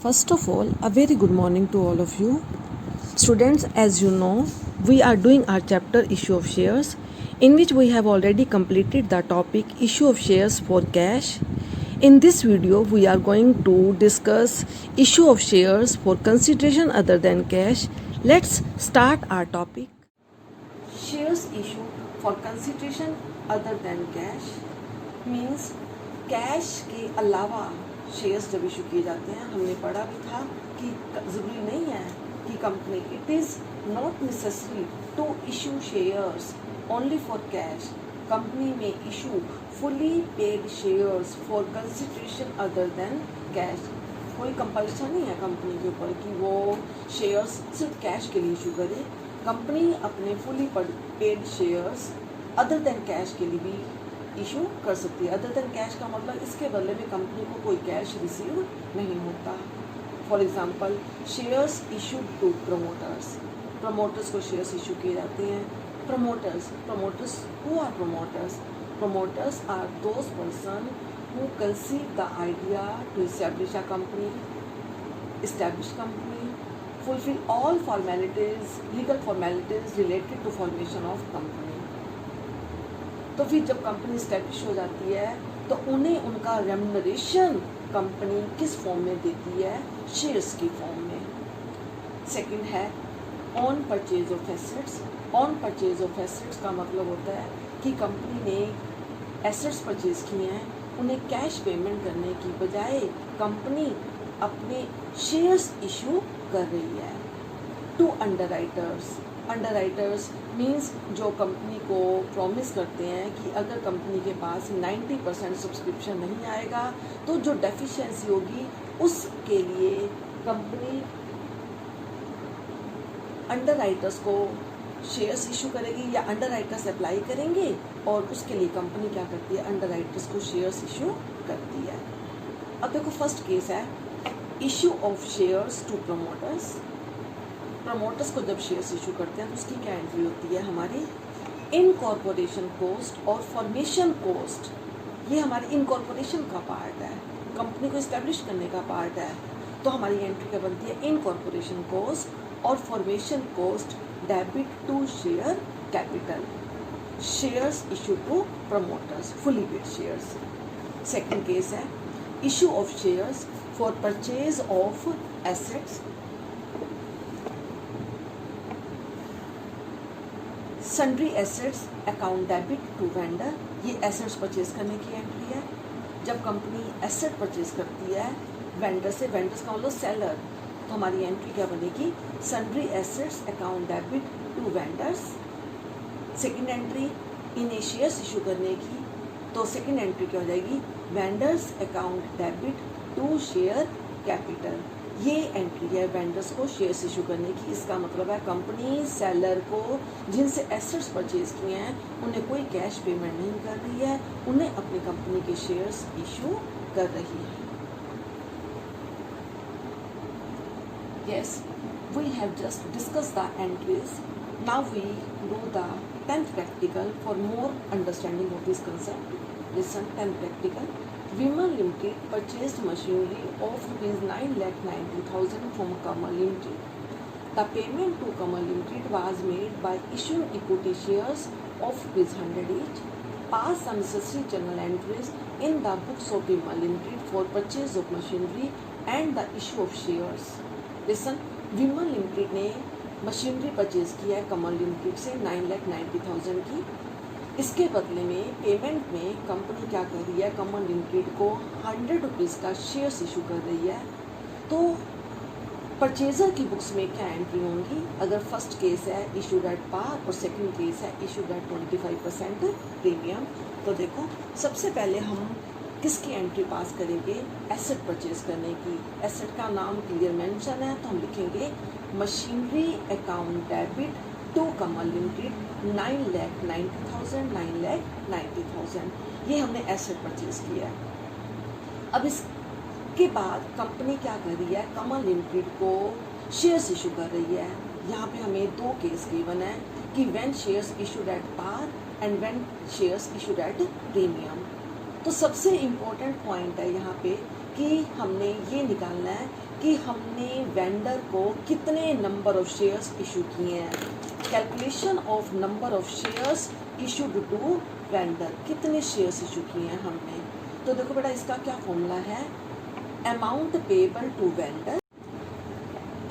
First of all, a very good morning to all of you. Students, as you know, we are doing our chapter Issue of Shares, in which we have already completed the topic Issue of Shares for Cash. In this video, we are going to discuss Issue of Shares for Consideration other than cash. Let's start our topic. Shares issued for consideration other than cash means cash के अलावा shares जब issue किए जाते हैं. हमने पढ़ा भी था कि ज़रूरी नहीं है कि company it is not necessary to issue shares only for cash. Company में issue fully paid shares for consideration other than cash. कोई कंपल्शन नहीं है कंपनी के ऊपर कि वो शेयर्स सिर्फ कैश के लिए इशू करे. कंपनी अपने fully paid shares other than cash के लिए भी इशू कर सकती है. अदर देन कैश का मतलब इसके बदले में कंपनी को कोई कैश रिसीव नहीं होता. For example shares issued to promoters. Promoters को शेयर्स इशू किए जाते हैं. Promoters who are promoters? Promoters are those person who conceive the idea to establish a company, fulfill all formalities, legal formalities related to formation of company. तो फिर जब company establish हो जाती है तो उन्हें उनका रेम्यूनरेशन कंपनी किस फॉर्म में देती है? शेयर्स की फॉर्म में. सेकंड है on purchase of assets. On purchase of assets का मतलब होता है कि कंपनी ने एसेट्स परचेज किए हैं, उन्हें कैश पेमेंट करने की बजाय कंपनी अपने शेयर्स इशू कर रही है. टू अंडरराइटर्स मीन्स जो कंपनी को प्रॉमिस करते हैं कि अगर कंपनी के पास 90% सब्सक्रिप्शन नहीं आएगा तो जो डेफिशिएंसी होगी उसके लिए कंपनी अंडरराइटर्स को शेयर्स इशू करेगी या अंडरराइटर्स अप्लाई करेंगे और उसके लिए कंपनी क्या करती है? अंडरराइटर्स को शेयर्स इशू करती है. अब देखो फर्स्ट केस है issue of shares to promoters. Promoters को जब शेयर्स इशू करते हैं तो उसकी क्या एंट्री होती है? हमारी इनकॉर्पोरेशन कॉस्ट और फॉर्मेशन कॉस्ट. ये हमारे इनकॉर्पोरेशन का पार्ट है, कंपनी को इस्टेब्लिश करने का पार्ट है. तो हमारी एंट्री क्या बनती है? इनकॉर्पोरेशन कॉस्ट और formation cost debit to share capital. Shares issue to promoters, fully paid shares. Second case है issue of shares for purchase of assets. Sundry assets account debit to vendor. ये assets purchase करने की entry है. जब company asset purchase करती है vendor से, vendors का मतलब सेलर, तो हमारी एंट्री क्या बनेगी? Sundry assets account debit to vendors. Second entry इन्हें शेयर्स इशू करने की, तो सेकंड एंट्री क्या हो जाएगी? Vendors account debit to share capital. ये एंट्री है वेंडर्स को शेयर्स इशू करने की. इसका मतलब है कंपनी सेलर को जिनसे एसेट्स परचेज किए हैं उन्हें कोई कैश पेमेंट नहीं कर रही है, उन्हें अपनी कंपनी के शेयर्स इशू कर रही है. Yes, we have just discuss the entries. Now we do the 10th practical for more understanding of this concept. Listen, 10th practical. Vimal Limited purchased machinery of ₹9,90,000 from Kamal Limited. The payment to Kamal Limited was made by issuing equity shares of ₹100 each. Pass some necessary journal entries in the books of Vimal Limited for purchase of machinery and the issue of shares. Listen, Vimal Limited ने machinery purchase किया है कमल limited से 9,90,000 की. इसके बदले में payment में company क्या कर रही है? कमल लिमिटेड को ₹100 का शेयर्स इशू कर रही है. तो परचेजर की बुक्स में क्या एंट्री होंगी? अगर फर्स्ट केस है इशूड एट पार और सेकंड केस है इशूड एट 25% प्रीमियम. तो देखो सबसे पहले हम किसकी एंट्री पास करेंगे? एसेट परचेज करने की. एसेट का नाम क्लियर मेंशन है तो हम लिखेंगे machinery account debit to Kamal limited 9,90,000. ये हमने एसेट परचेज किया है. अब इसके बाद कंपनी क्या कर रही है? कमल लिमिटेड को शेयर्स इशू कर रही है. यहाँ पे हमें दो केस गिवन है कि when shares issued at par and when shares issued at premium. तो सबसे इम्पोर्टेंट पॉइंट है यहाँ पे कि हमने ये निकालना है कि हमने वेंडर को कितने नंबर ऑफ शेयर्स इशू किए हैं। Calculation of number of shares issued to vendor, कितने शेयर्स इशू किए हैं हमने। तो देखो बेटा इसका क्या फॉर्मूला है, amount payable to vendor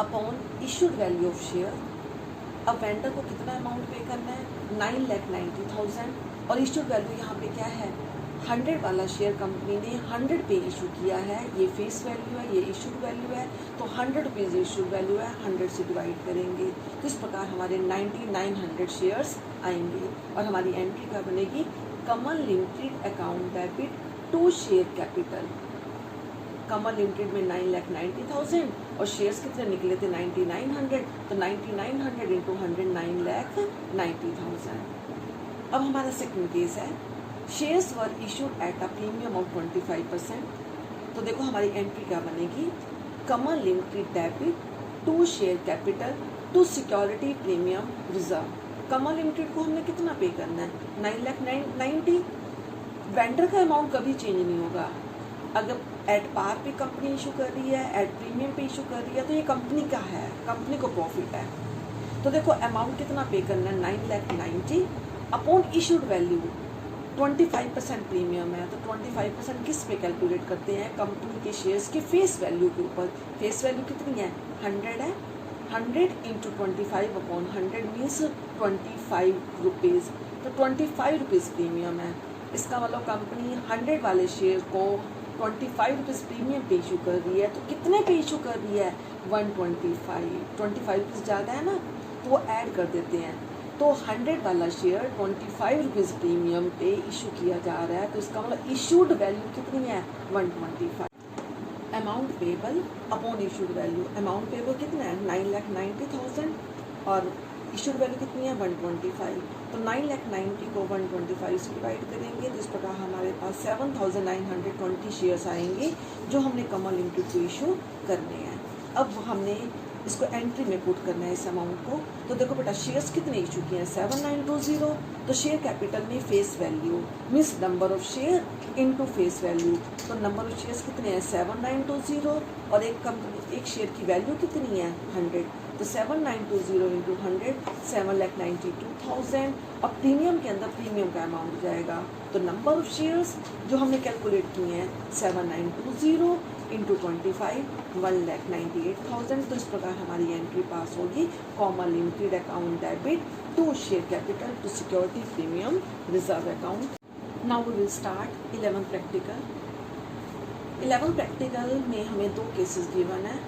upon issued value of share. अब वेंडर को कितना अमाउंट पे करना है, 9,90,000 और इशूड वैल्यू यहाँ पे क्या है, 100 वाला शेयर कंपनी ने 100 पे इशू किया है, ये फेस वैल्यू है, ये इशूड वैल्यू है, तो 100 रुपीज़ इशूड वैल्यू है, 100 से डिवाइड करेंगे तो इस प्रकार हमारे 9900 शेयर्स आएंगे और हमारी एंट्री क्या बनेगी, Kamal limited account debit to share capital. Kamal limited में 9,90,000 और शेयर्स कितने निकले थे 9900, तो 9900 इंटू 100 9,90,000। अब हमारा सेकंड केस है, shares were issued at a premium of 25%। तो देखो हमारी एंट्री क्या बनेगी, Kamal limited debit to share capital to security premium reserve. Kamal limited को हमने कितना पे करना है, 9,90,000। वेंडर का अमाउंट कभी चेंज नहीं होगा। अगर एट पार पे कंपनी इशू कर रही है, एट प्रीमियम पे इशू कर रही है, तो ये कंपनी का है, कंपनी को प्रॉफिट है। तो देखो अमाउंट कितना पे करना है, 9,90,000 अपॉन इशूड वैल्यू 25% प्रीमियम है, तो 25% किस पे कैलकुलेट करते हैं, कंपनी के शेयर्स के फेस वैल्यू के ऊपर। फेस वैल्यू कितनी है, 100 है, 100 इंटू 25 अपॉन 100 मीन्स 25 रुपीज़, तो 25 रुपीज़ प्रीमियम है। इसका मतलब कंपनी 100 वाले शेयर को 25 रुपीज़ प्रीमियम पे इशू कर रही है, तो कितने पे इशू कर रही है, 125 रुपीज़ ज़्यादा है ना, तो वो ऐड कर देते हैं। तो 100 वाला शेयर 25 रुपीज़ प्रीमियम पे इशू किया जा रहा है, तो इसका मतलब इशूड वैल्यू कितनी है, 125। Amount payable upon issued value, amount payable कितना है, 9,90,000 और इशूड वैल्यू कितनी है, 125। तो 9,90,000 को 125 से डिवाइड करेंगे तो इस प्रकार हमारे पास 7,920 शेयर्स आएंगे जो हमने कमल लिमिटेड को इशू करने हैं। अब हमने इसको एंट्री में पुट करना है इस अमाउंट को। तो देखो बेटा शेयर्स कितने इशू किए हैं, 7920। तो शेयर कैपिटल में face value means number of share into face value, तो नंबर ऑफ शेयर्स कितने हैं, 7920 और एक कंपनी एक शेयर की वैल्यू कितनी है, 100, तो 7920 इंटू 100 7,92,000। अब प्रीमियम के अंदर प्रीमियम का अमाउंट जाएगा, तो नंबर ऑफ शेयर्स जो हमने कैलकुलेट किए हैं 7920 इंटू 25 1,98,000। तो इस प्रकार हमारी एंट्री पास होगी, common limited account debit to share capital to security premium reserve account. Now we will start 11 practical. 11 practical में हमें 2 केसेस गिवन है।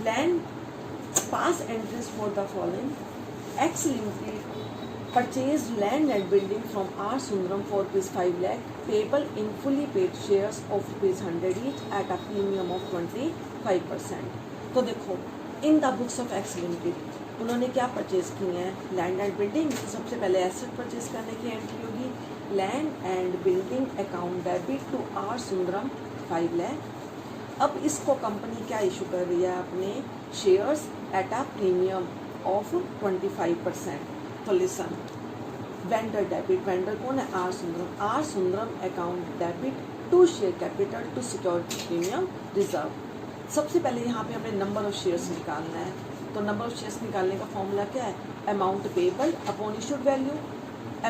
Land pass entries for the following, X limited purchased land and building from R. Sundaram for ₹5 lakh, payable in fully paid shares of ₹100 each at a premium of 25%। तो देखो in the books of x limited उन्होंने क्या purchase किए हैं, land and building. सबसे पहले asset purchase करने की एंट्री होगी, land and building account debit to R Sundaram 5 lakh. अब इसको कंपनी क्या इशू कर रही है, अपने shares at a premium of 25%। तो लिसन, वेंडर डेबिट, वेंडर कौन है, R Sundaram account debit to share capital to security premium reserve. सबसे पहले यहाँ पे हमें नंबर ऑफ शेयर्स निकालना है। तो नंबर ऑफ शेयर्स निकालने का फॉर्मूला क्या है, amount payable upon issued value.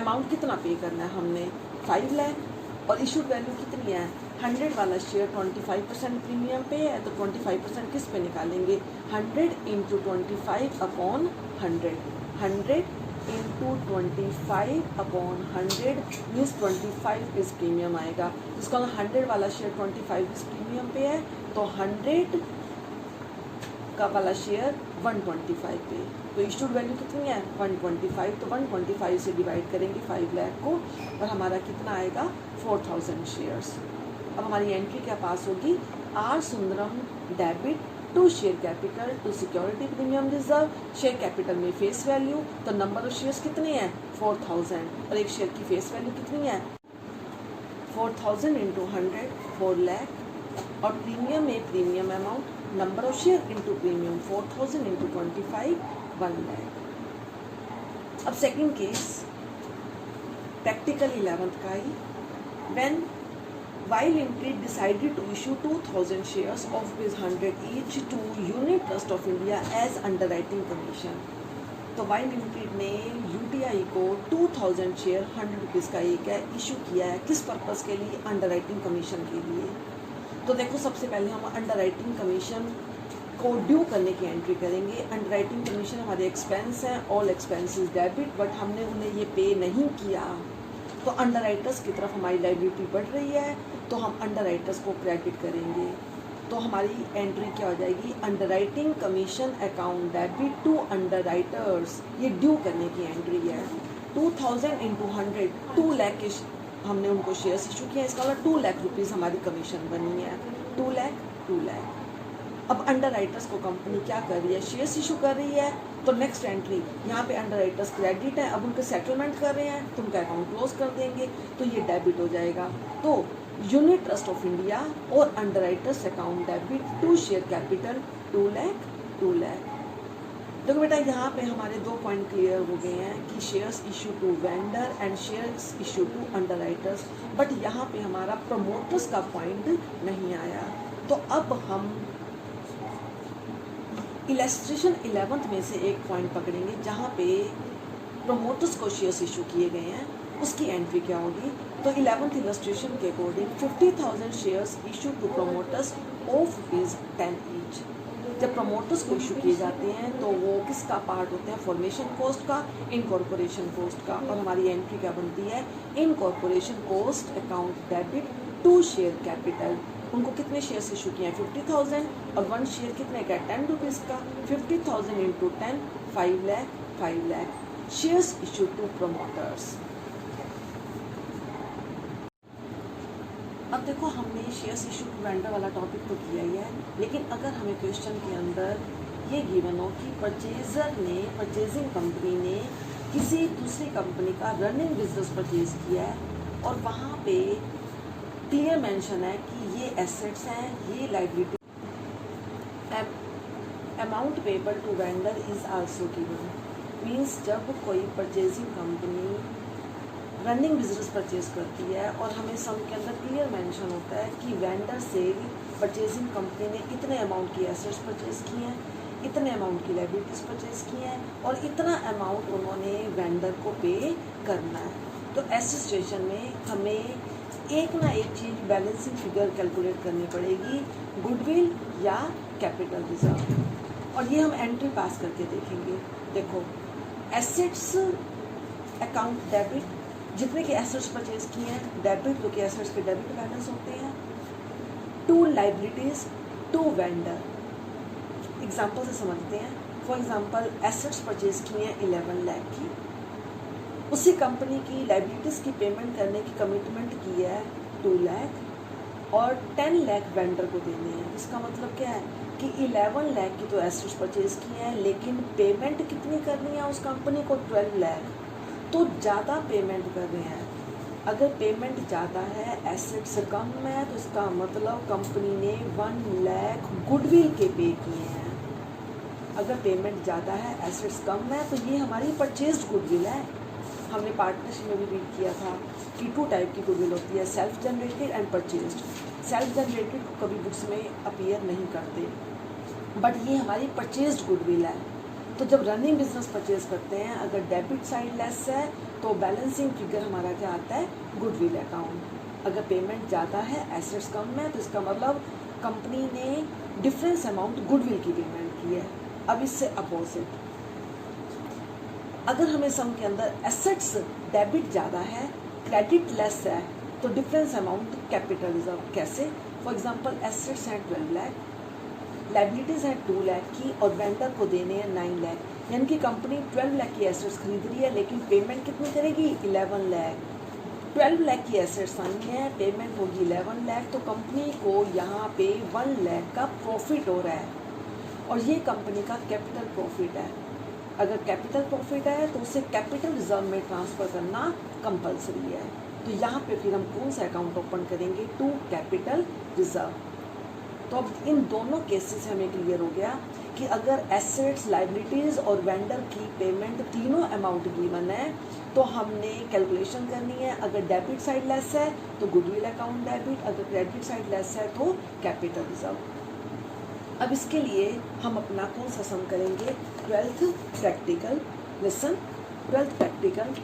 Amount कितना पे करना है हमने, 5 लाख और इशूड वैल्यू कितनी है, 100 वाला शेयर 25% प्रीमियम पे है, तो 25% किस पे निकालेंगे, 100 into 25 upon 100, 100 into 25 upon 100 means 25 इस प्रीमियम आएगा। जिसका 100 वाला शेयर 25 इस प्रीमियम पे है, तो 100 का वाला शेयर 125 पे, तो इशूड वैल्यू कितनी है 125, तो 125 से डिवाइड करेंगे 5 लाख को और हमारा कितना आएगा 4000 शेयर्स। अब हमारी एंट्री क्या पास होगी, R Sundaram debit to share capital to security premium reserve. Share capital में फेस वैल्यू, तो नंबर ऑफ शेयर्स कितने हैं 4000 और एक शेयर की फेस वैल्यू कितनी है 4000 इंटू 100 4 लाख और प्रीमियम में premium amount number of share into premium 4000 into 25 1 lakh. अब सेकंड केस प्रैक्टिकल 11th का ही, when While Limited decided to issue 2,000 shares of ₹100 each to Unit Trust of India as underwriting commission. तो Y limited ने UTI को 2,000 share ₹100 का एक है issue किया है। किस पर्पस के लिए? अंडरराइटिंग कमीशन के लिए। तो देखो सबसे पहले हम अंडरराइटिंग कमीशन को ड्यू करने की एंट्री करेंगे। अंडरराइटिंग कमीशन हमारे एक्सपेंस हैं, ऑल एक्सपेंसेस डेबिट, बट हमने उन्हें ये पे नहीं किया तो अंडरराइटर्स की तरफ हमारी लायबिलिटी बढ़ रही है, तो हम अंडरराइटर्स को क्रेडिट करेंगे। तो हमारी एंट्री क्या हो जाएगी? Underwriting commission account debit to underwriters, ये ड्यू करने की एंट्री है। 2,000 इंटू 100, 2 लाख के हमने उनको शेयर्स इशू किया, इसका मतलब 2 लाख रुपीज़ हमारी कमीशन बनी है। 2 लाख 2 लाख। अब अंडरराइटर्स को कंपनी क्या कर रही है? शेयर्स इशू कर रही है। तो नेक्स्ट एंट्री यहाँ पे अंडरराइटर्स क्रेडिट है, अब उनके सेटलमेंट कर रहे हैं तो उनका अकाउंट क्लोज कर देंगे, तो ये डेबिट हो जाएगा। तो यूनिट ट्रस्ट ऑफ इंडिया और underwriters account debit to share capital 2 lakh 2 lakh. देखो बेटा यहाँ पे हमारे 2 पॉइंट क्लियर हो गए हैं कि shares issue to vendor and shares issue to underwriters, but यहाँ पे हमारा प्रमोटर्स का पॉइंट नहीं आया। तो अब हम इलस्ट्रेशन 11th में से एक पॉइंट पकड़ेंगे जहाँ पे प्रमोटर्स को शेयर्स इशू किए गए हैं, उसकी एंट्री क्या होगी? तो 11th इलस्ट्रेशन के according 50,000 shares issue to promoters of ₹10 each. जब प्रमोटर्स को इशू किए जाते हैं तो वो किसका पार्ट होते हैं? फॉर्मेशन कॉस्ट का, इनकॉर्पोरेशन कॉस्ट का। और हमारी एंट्री क्या बनती है? Incorporation cost account debit to share capital. उनको कितने शेयर्स इशू किए हैं? 50,000, और 1 शेयर कितने का? ₹10 का। 50,000 into 10, 5 lakh 5 lakh shares issue to promoters. अब देखो हमने शेयर्स इशू टू वेंडर वाला टॉपिक तो किया ही है, लेकिन अगर हमें क्वेश्चन के अंदर ये गिवन हो कि परचेजिंग कंपनी ने किसी दूसरी कंपनी का रनिंग बिजनेस परचेज किया है और वहाँ पे क्लियर मेंशन है कि ये एसेट्स हैं, ये liability, amount payable to vendor is also given. Means जब कोई purchasing company running business purchase करती है और हमें सम के अंदर क्लियर मेंशन होता है कि वेंडर से परचेजिंग कंपनी ने इतने अमाउंट की एसेट्स परचेज की हैं, इतने अमाउंट की लायबिलिटीज परचेज की हैं और इतना अमाउंट उन्होंने वेंडर को पे करना है, तो ऐसी सिचुएशन में हमें एक ना एक चीज़ बैलेंसिंग फिगर कैलकुलेट करनी पड़ेगी, गुडविल या कैपिटल रिजर्व। और ये हम एंट्री पास करके देखेंगे। देखो एसेट्स अकाउंट डेबिट, जितने के एसेट्स परचेज किए हैं डेबिट, तो के एसेट्स के डेबिट बैलेंस होते हैं। To liabilities to vendor, example से समझते हैं। फॉर एग्जांपल एसेट्स परचेज किए हैं 11 लाख की, उसी कंपनी की लायबिलिटीज की पेमेंट करने की कमिटमेंट की है 2 लाख और 10 लाख वेंडर को देने हैं। इसका मतलब क्या है कि 11 लाख की तो एसेट्स परचेज किए हैं, लेकिन पेमेंट कितनी करनी है उस कंपनी को? 12 लाख। तो ज़्यादा पेमेंट कर रहे हैं। अगर पेमेंट ज़्यादा है, एसेट्स कम है, तो इसका मतलब कंपनी ने 1 लाख गुडविल के पे किए हैं। अगर पेमेंट ज़्यादा है, एसेट्स कम है, तो ये हमारी परचेज्ड गुडविल है। हमने पार्टनरशिप में भी रीड किया था कि 2 टाइप की गुडविल होती है, self generated and purchased. Self generated कभी बुक्स में अपीयर नहीं करते, बट ये हमारी परचेज्ड गुडविल है। तो जब रनिंग बिजनेस परचेज करते हैं, अगर डेबिट साइड लेस है तो बैलेंसिंग फिगर हमारा क्या आता है? Goodwill account. अगर पेमेंट ज़्यादा है, एसेट्स कम है, तो इसका मतलब कंपनी ने डिफरेंस अमाउंट गुडविल की पेमेंट की है। अब इससे अपोजिट, अगर हमें सम के अंदर एसेट्स डेबिट ज़्यादा है, क्रेडिट लेस है, तो डिफरेंस अमाउंट कैपिटल रिजर्व। कैसे? फॉर एग्जांपल एसेट्स हैं 12 लाख, लायबिलिटीज़ हैं 2 लाख की और वेंडर को देने हैं 9 लाख, यानी कि कंपनी 12 लाख की एसेट्स खरीद रही है, लेकिन पेमेंट कितनी करेगी? 11 लाख। 12 लाख की एसेट्स आई हैं, पेमेंट होगी 11 लाख, तो कंपनी को यहाँ पे 1 लाख का प्रॉफिट हो रहा है और ये कंपनी का कैपिटल प्रॉफिट है। अगर कैपिटल प्रॉफिट है तो उसे कैपिटल रिजर्व में ट्रांसफ़र करना कंपलसरी है। तो यहाँ पे फिर हम कौन सा अकाउंट ओपन करेंगे? To capital reserve. तो अब इन दोनों केसेस से हमें क्लियर हो गया कि अगर एसेट्स, लाइबिलिटीज़ और वेंडर की पेमेंट तीनों अमाउंट गिवन है तो हमने कैलकुलेशन करनी है। अगर डेबिट साइड लेस है तो गुडविल अकाउंट डेबिट, अगर क्रेडिट साइड लेस है तो कैपिटल रिजर्व। अब इसके लिए हम अपना कौन सा सम करेंगे? 12th practical lesson. 12th practical.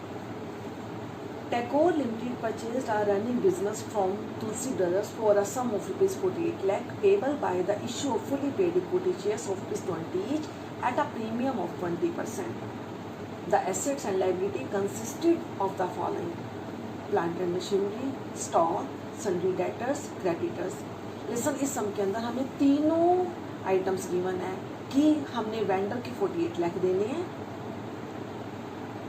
Tagore Limited purchased a running business from Tulsi Brothers for a sum of rupees 48 lakh payable by the issue of fully paid equity shares of rupees 20 each at a premium of 20%. The assets and liability consisted of the following: plant and machinery, stock, sundry debtors, creditors. Listen, इस सम के अंदर हमें तीनों items given है कि हमने vendor के 48 लाख देने हैं,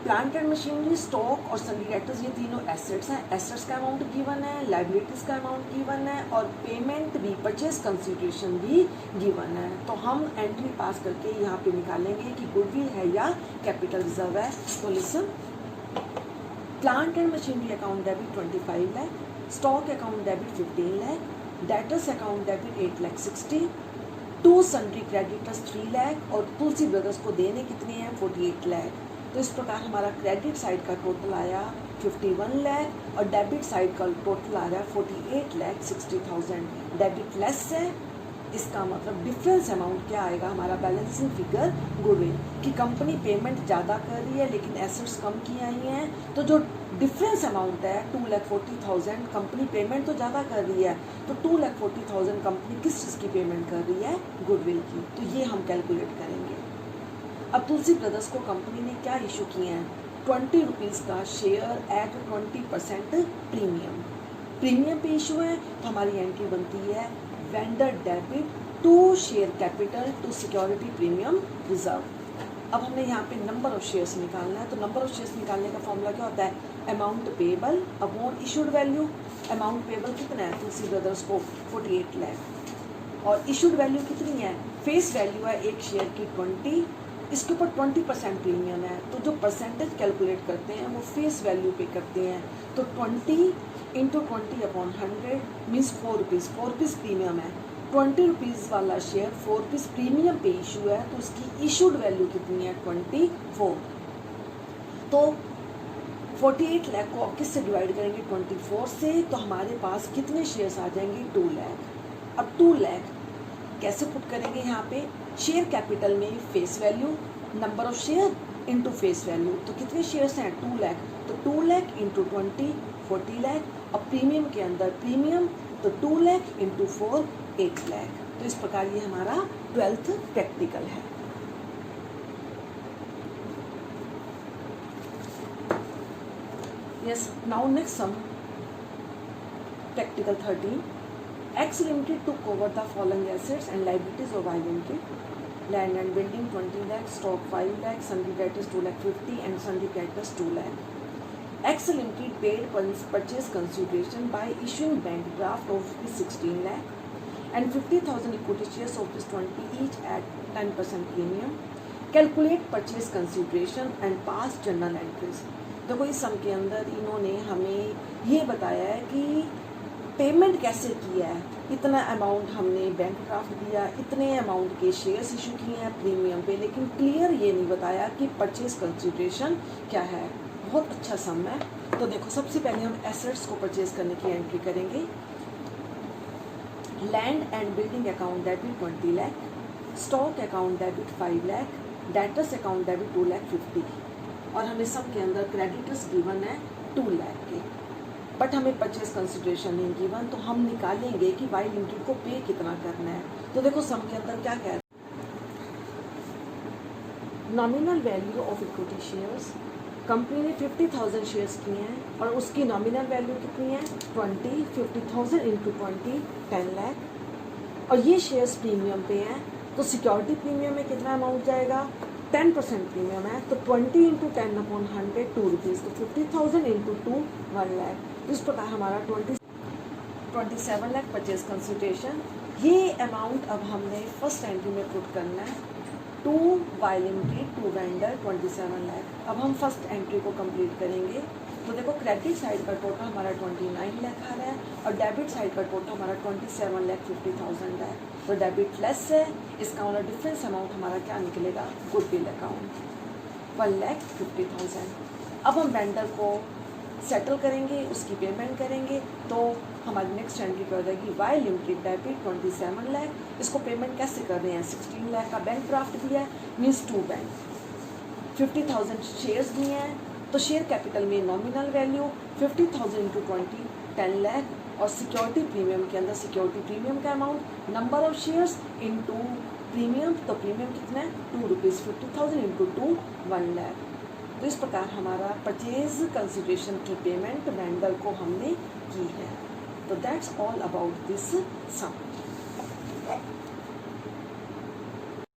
प्लांट एंड मशीनरी, स्टॉक और सन्डी डेटर्स ये तीनों एसेट्स हैं। एसेट्स का अमाउंट गिवन है, लाइबिलिटीज़ का अमाउंट गिवन है और पेमेंट भी, परचेज कंसिडरेशन भी गिवन है। तो हम एंट्री पास करके यहाँ पे निकालेंगे कि गुडविल है या कैपिटल रिजर्व है। तो listen, plant and machinery account debit 25 lakh, stock account debit 15 lakh, debtors account debit 8 lakh 60, to sundry creditors 3 lakh और तुलसी ब्रदर्स को देने कितने हैं? 48 लाख। तो इस प्रकार हमारा क्रेडिट साइड का टोटल आया 51 लाख और डेबिट साइड का टोटल आ रहा है 48 लाख 60,000। डेबिट लेस है, इसका मतलब डिफरेंस अमाउंट क्या आएगा हमारा बैलेंसिंग फिगर? गुडविल की कंपनी पेमेंट ज़्यादा कर रही है लेकिन एसेट्स कम की आई हैं, तो जो डिफरेंस अमाउंट है 2,40,000, कंपनी पेमेंट तो ज़्यादा कर रही है, तो 2,40,000 कंपनी किस चीज़ की पेमेंट कर रही है? गुडविल की। तो ये हम कैलकुलेट करेंगे। अब तुलसी ब्रदर्स को कंपनी ने क्या इशू किए हैं? 20 रुपीज़ का शेयर एट 20% प्रीमियम। प्रीमियम पे इशू है तो हमारी एंट्री बनती है vendor debit to share capital to security premium reserve. अब हमने यहाँ पे नंबर ऑफ शेयर्स निकालना है, तो नंबर ऑफ शेयर्स निकालने का फॉर्मूला क्या होता है? Amount payable upon issued value. Amount payable कितना है तुलसी ब्रदर्स को? 48 लाख और इशूड वैल्यू कितनी है? फेस वैल्यू है एक शेयर की 20, इसके ऊपर 20% प्रीमियम है, तो जो परसेंटेज कैलकुलेट करते हैं वो फेस वैल्यू पे करते हैं। तो 20 into 20 upon 100 means 4 rupees. 4 rupees premium है, 20 रुपीज़ वाला शेयर 4 रुपीज़ प्रीमियम पे इशू है, तो उसकी इशूड वैल्यू कितनी है? 24। तो 48 लाख को किससे डिवाइड करेंगे? 24 से, तो हमारे पास कितने शेयर्स आ जाएंगे? 2 लाख। अब 2 लाख कैसे पुट करेंगे? यहाँ पे शेयर कैपिटल में face value, number of share into face value, तो कितने शेयर्स हैं? 2 लाख, तो 2 लाख इंटू 20 40 लाख। और प्रीमियम के अंदर प्रीमियम, तो 2 लाख इंटू 4 8 लाख। तो इस प्रकार ये हमारा 12th प्रैक्टिकल है। Yes, now next sum, practical 13। X Limited to cover the following assets and liabilities of Y Limited: land and building 20 lakh, stock 5 lakh, sundry debtors 2 lakh 50 and sundry creditors 2 lakh. X Limited paid purchase consideration by issuing bank draft of 16 lakh and 50,000 equity shares of 20 each at 10% premium. Calculate purchase consideration and pass journal entries. देखो इस सम के अंदर इन्होंने हमें ये बताया है कि पेमेंट कैसे किया है। इतना अमाउंट हमने बैंक ड्राफ्ट दिया, इतने अमाउंट के शेयर्स इशू किए हैं प्रीमियम पे, लेकिन क्लियर ये नहीं बताया कि परचेज कंसिडरेशन क्या है। बहुत अच्छा सम है। तो देखो सबसे पहले हम एसेट्स को परचेज करने की एंट्री करेंगे। Land and building account debit 20 lakh, stock account debit 5 lakh, debtors account debit 2 lakh 50 और हमें सब के अंदर क्रेडिटर्स गिवन है 2 लाख के, बट हमें परचेज कंसिडरेशन नहीं गिवन। तो हम निकालेंगे कि वाई लिमिटेड को पे कितना करना है। तो देखो सम के अंदर क्या कहते हैं? Nominal value of equity shares, company ने 50,000 शेयर्स किए हैं और उसकी नॉमिनल वैल्यू कितनी है? 20। 50,000 इंटू 20 10 लाख और ये शेयर्स प्रीमियम पे हैं, तो सिक्योरिटी प्रीमियम में कितना अमाउंट जाएगा? 10% प्रीमियम है, तो 20 इंटू 10 अपॉन 100 2 रुपीज़, तो 50,000 इंटू 2 1 लाख। इस प्रकार हमारा 27 लाख परचेज कंसिडरेशन। ये अमाउंट अब हमने फर्स्ट एंट्री में पुट करना है। To Y limited to vendor 27 lakh. अब हम फर्स्ट एंट्री को कंप्लीट करेंगे। तो देखो क्रेडिट साइड का टोटल हमारा 29 लाख आ रहा है और डेबिट साइड का टोटल हमारा 27,50,000 है। तो डेबिट लेस है, इसका मतलब डिफरेंस अमाउंट हमारा क्या निकलेगा, गुडविल अकाउंट 1,50,000। अब हम वेंडर को सेटल करेंगे, उसकी पेमेंट करेंगे, तो हमारी नेक्स्ट एंट्री कर जाएगी वाई लिमिटेड डेबिट 27 लाख। इसको पेमेंट कैसे कर रहे हैं, 16 लाख का बैंक ड्राफ्ट दिया है, मीन्स टू बैंक, 50,000 शेयर्स दिए हैं, तो शेयर कैपिटल में नॉमिनल वैल्यू 50,000 इंटू 20 10 लाख और सिक्योरिटी प्रीमियम के अंदर सिक्योरिटी प्रीमियम का amount number of shares into premium, तो प्रीमियम कितना है ₹2, 50,000 इंटू 2 1 लाख। तो इस प्रकार हमारा परचेज कंसिडरेशन की पेमेंट वेंडर को हमने की है। तो that's all about this some.